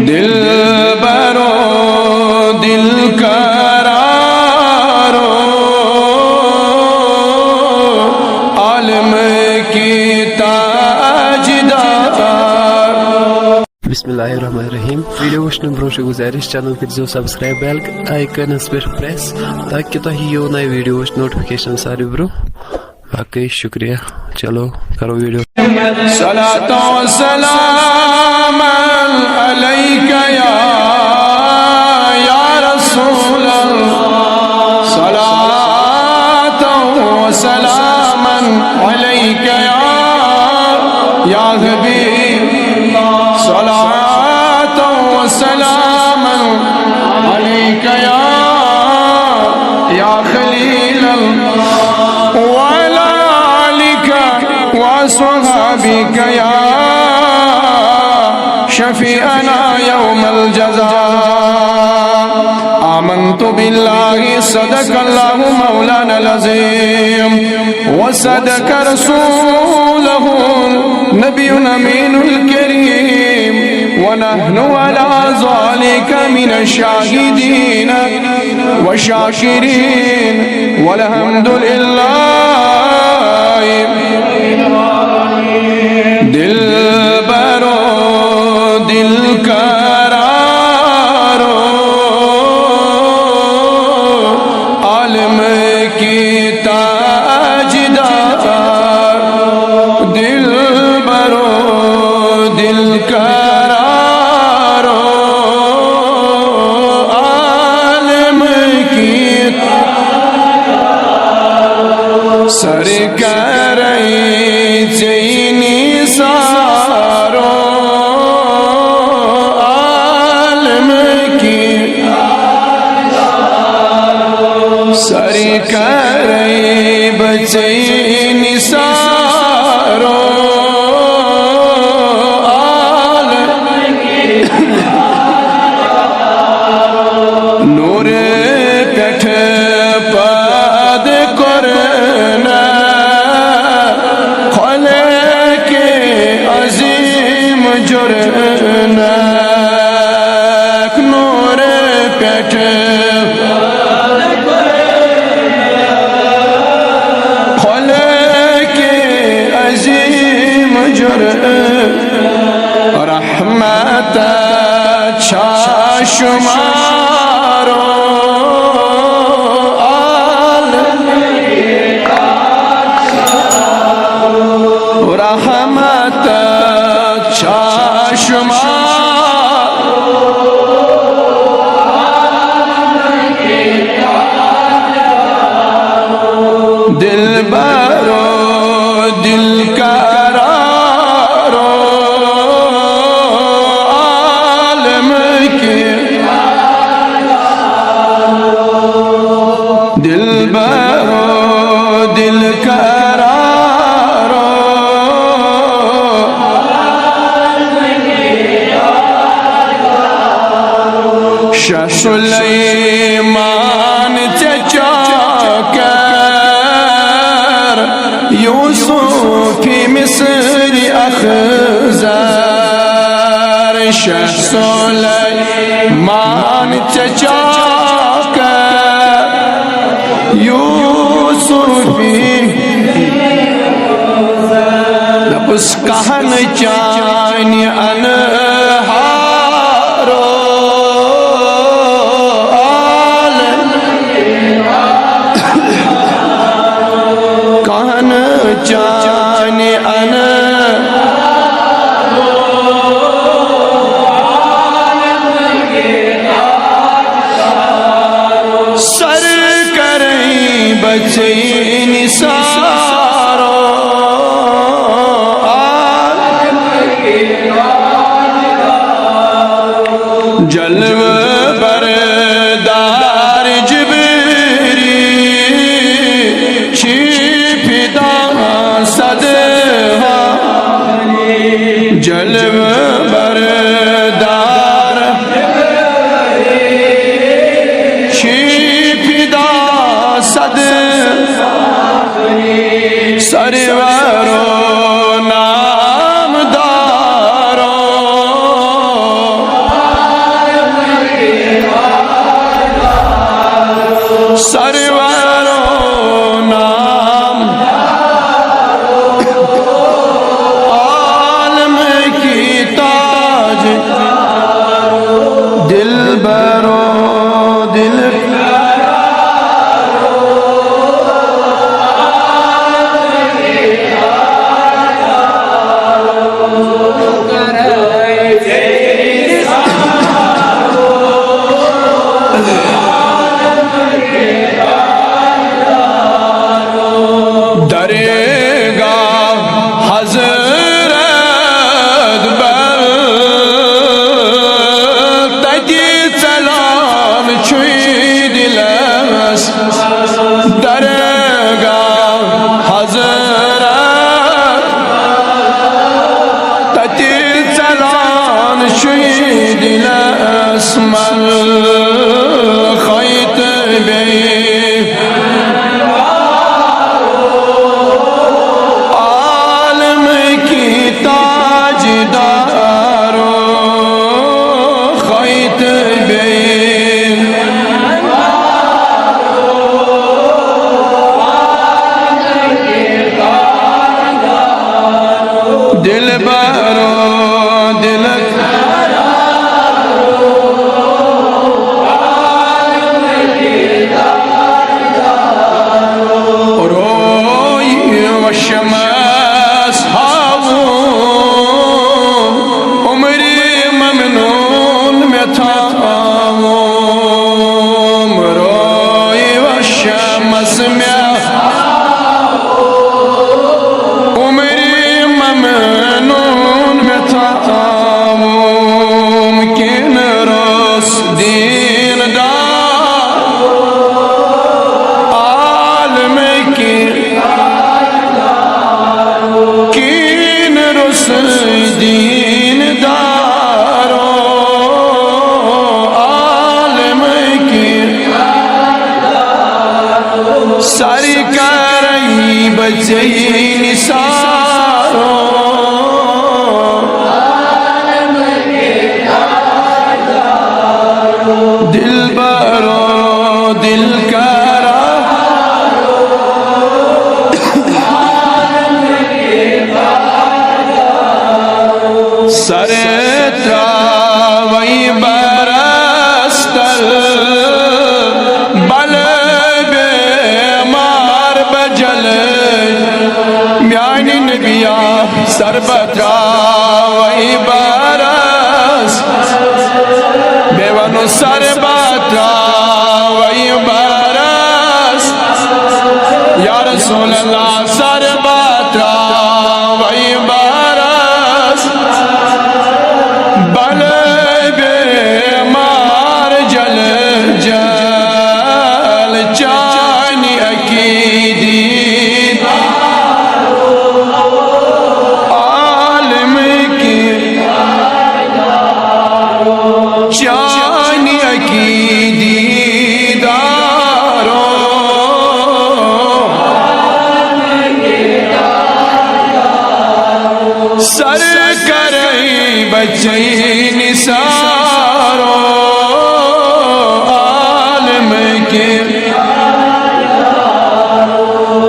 دل برو دل قرارو عالم کی تاجدار. بسم اللہ الرحمن الرحیم. ویڈیو وچھنے برونٛہہ چھِ گزارش چینل کٔرۍزیو سبسکرایب بیل آئیکنس پٮ۪ٹھ پریس تاکہ تۄہہِ یِیو نئے ویڈیوٕچ نوٹفکیشن ساروی برونٛہہ. باقی شکریہ. چلو کرو ویڈیو. صلاة و سلام علیک یا رسول اللہ. صلاة و سلام علیک یا حبیب. صلاة و سلام علیک یا خلیل اللہ وعلی آلک وصحابک یا شفیعنا یوم الجزاء. آمنت باللہ صدق اللہ مولانا العظیم وصدق رسولہ نبی امین الکریم ونحن على ذلك من الشاهدين والشاكرين والحمد لله. دل برو دل قرارو عالم کی تاجدار. دل برو دل قرارو عالم کی سرکار چینی سارو عالم کی سرکار بچینی سارو عالم کی نور پٹھ پاد کرنا خلق عظیم جرنا. نور پٹھ خلق عظیم جرنا رحمت شمارو رحمت دل برو دل قرارو عالم کی دل برو دل قرارو شاہ سلیمان چچا کر یوسف مصر اخزر. شاہ سلیمان چچا کر یوسف اس کہن چانی انہارو کہن چانی سر کریں بچین سارو جلو بردار جبری شیفدہ صدہا جلو بردار شیفدہ صدہا سرورو نام دارو دل اسمر خیت بی عالم کی تاجدار خیت بی دل برو دل روی و شمس ہاؤ عمری ممنون میں تھاؤ روی و شمس میں دین دارو عالم کی ساری کرائی بچی نثارو دل برو دل کرا سر تراوی برستل بل بیمار بجل میانی نبیا سر بتراوی برست بیوانو سر بتراوی برست یا رسول اللہ سر بتراوی برست بل بیمار جل جل چانی عقیدی عالم کی چانی عقیدی دارو سر کرئی بچی نثارو عالم کے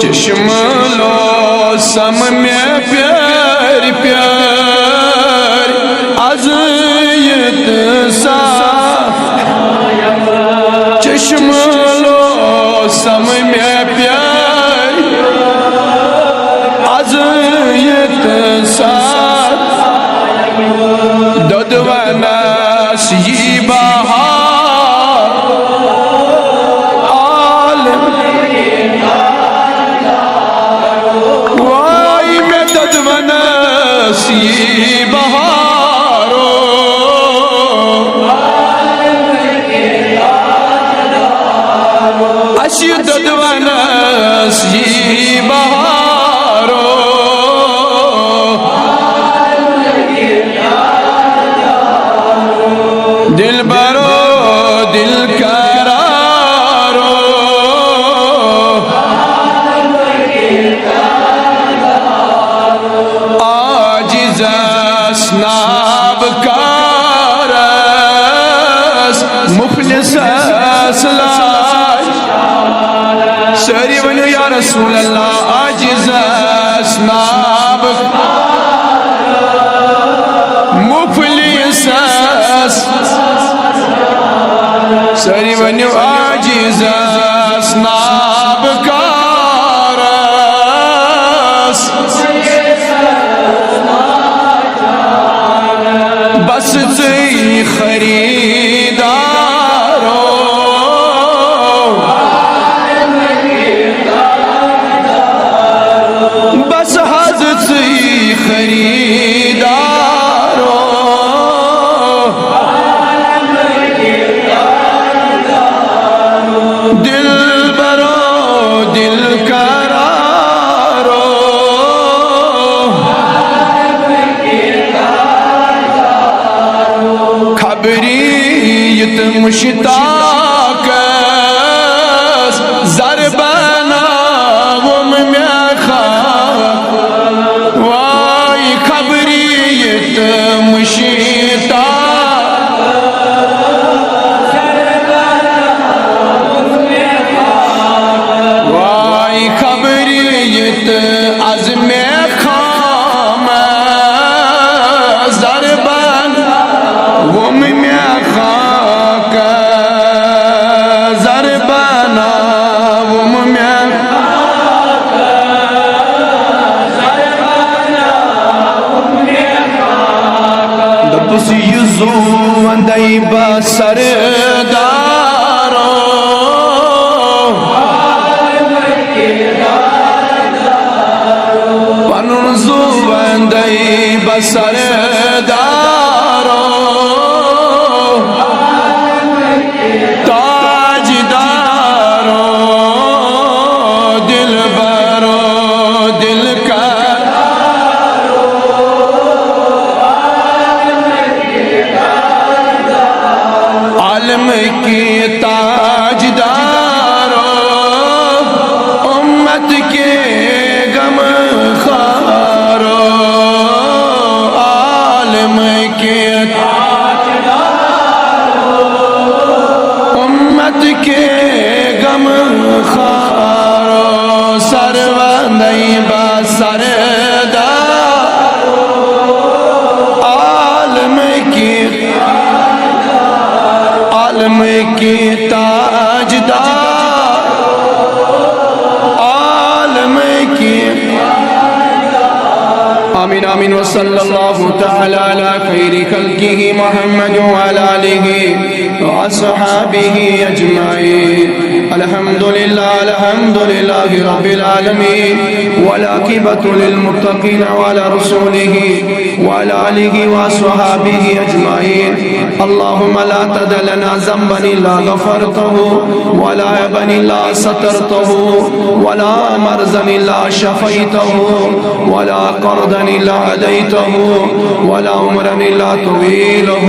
چشم لو سم میں پیار پیار عذیت سا چشم لو سم میں پیار عذیت سا دود و ناسی بہار عالم وائی میں دود و ناسی بہارو اسی دود و ناسی بہارو دل برو دل کرارو عاجز اسناب کارس مفلس اسلاش سری ونو یا رسول اللہ عاجز اسناب مفلس سری ونیو عاجز اسناب کارس بس تی خریدارو بس حضرت تی خریدارو دل برو دل کرارو خبریت مشتاق زربنا وای خبریت مشتاق وای خبریت از میخام زربان وم میخاک زربانا وم دپس یزو اندائی بسر دارو پنزو اندائی بسر دارو تاج دارو دل برو دل کا عالم کی تاجدارو امت کے غم خارو عالم کے امت کے غم خارو سروندئی با سردار عالم کی عالم کی تاجدار عالم کی آمین آمین وصلی اللہ تعالی علی خیر خلقہ محمد وعلی آلہ واصحابہ اجمعین الحمدللہ رب العالمین والعاقبۃ للمتقین وعلی رسولہ وعلی آلہ واصحابہ اجمعین اللهم لا تدع لنا ذنبا الا غفرته ولا عيبا الا سترته ولا مرضا الا شفيته ولا قرضا الا هديته ولا عمرا الا طويله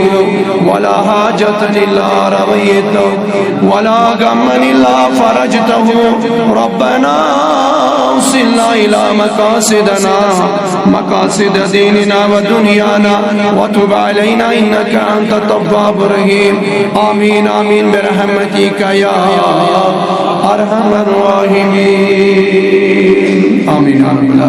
ولا حاجة الا رويته ولا غما الا فرجته ربنا وصلنا الى مقاصدنا مقاصد ديننا ودنيانا وتب علينا انك انت التواب الرحيم آمين آمين برحمتك يا أرحم الراحمين آمين آمين